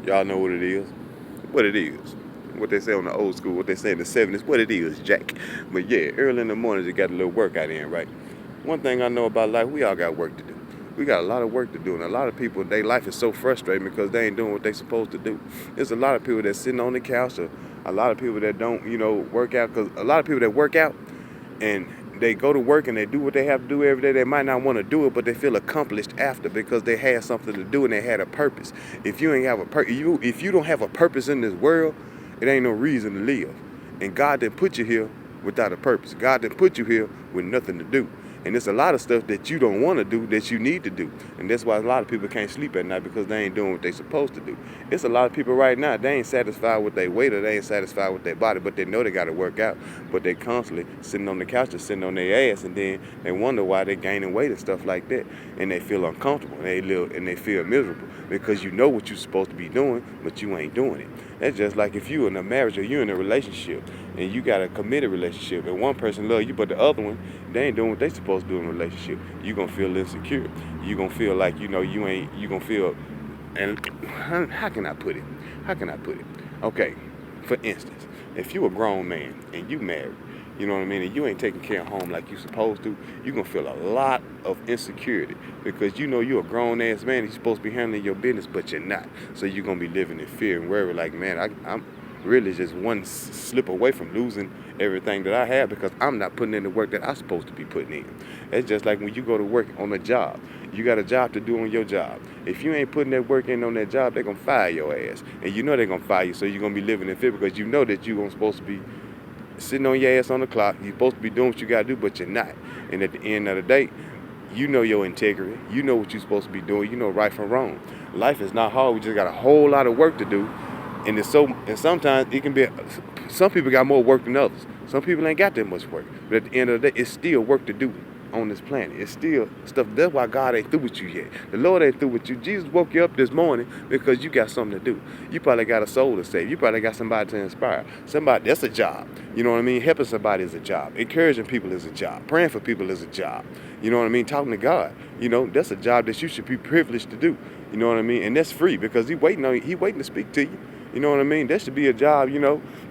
Y'all know what it is. What it is. What they say on the old school, what they say in the 70s, what it is, Jack. But yeah, early in the morning, you got a little workout in, right? One thing I know about life, we all got work to do. We got a lot of work to do, and a lot of people, their life is so frustrating because they ain't doing what they supposed to do. There's a lot of people that's sitting on the couch, or a lot of people that don't, work out, because a lot of people that work out and they go to work and they do what they have to do every day. They might not want to do it, but they feel accomplished after because they had something to do and they had a purpose. If you ain't have if you don't have a purpose in this world, it ain't no reason to live. And God didn't put you here without a purpose. God didn't put you here with nothing to do. And there's a lot of stuff that you don't want to do that you need to do. And that's why a lot of people can't sleep at night, because they ain't doing what they supposed to do. It's a lot of people right now, they ain't satisfied with their weight, or they ain't satisfied with their body, but they know they got to work out. But they constantly sitting on the couch or sitting on their ass, and then they wonder why they gaining weight and stuff like that. And they feel uncomfortable, and they feel miserable, because you know what you're supposed to be doing, but you ain't doing it. That's just like if you're in a marriage or you're in a relationship and you got a committed relationship and one person love you, but the other one, they ain't doing what they supposed to do in a relationship. You're going to feel insecure. You're going to feel like, you're going to feel, and how can I put it? Okay, for instance, if you a grown man and you married, you know what I mean, and you ain't taking care of home like you supposed to, you're going to feel a lot of insecurity, because you're a grown-ass man and you're supposed to be handling your business, but you're not. So you're going to be living in fear and worry like, man, I'm really just one slip away from losing everything that I have because I'm not putting in the work that I'm supposed to be putting in. It's just like when you go to work on a job. You got a job to do on your job. If you ain't putting that work in on that job, they're going to fire your ass. And you know they're going to fire you, so you're going to be living in fear because you know that you're supposed to be sitting on your ass on the clock. You're supposed to be doing what you got to do, but you're not. And at the end of the day, you know your integrity. You know what you're supposed to be doing. You know right from wrong. Life is not hard. We just got a whole lot of work to do. And sometimes it can be, some people got more work than others. Some people ain't got that much work. But at the end of the day, it's still work to do on this planet. It's still stuff. That's why God ain't through with you yet. The Lord ain't through with you. Jesus woke you up this morning because you got something to do. You probably got a soul to save. You probably got somebody to inspire. Somebody, that's a job. You know what I mean? Helping somebody is a job. Encouraging people is a job. Praying for people is a job. You know what I mean? Talking to God, that's a job that you should be privileged to do. You know what I mean? And that's free because He waiting to speak to you. You know what I mean? That should be a job,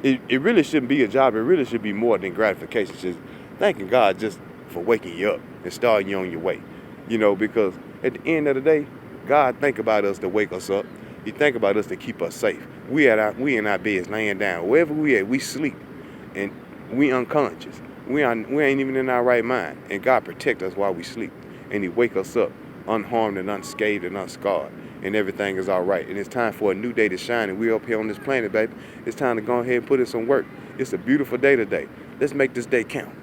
It really shouldn't be a job. It really should be more than gratification. It's just thanking God just for waking you up and starting you on your way. Because at the end of the day, God think about us to wake us up. He think about us to keep us safe. We in our beds laying down. Wherever we at, we sleep. And we unconscious. We ain't even in our right mind. And God protect us while we sleep. And He wake us up unharmed and unscathed and unscarred. And everything is all right. And it's time for a new day to shine. And we're up here on this planet, baby. It's time to go ahead and put in some work. It's a beautiful day today. Let's make this day count.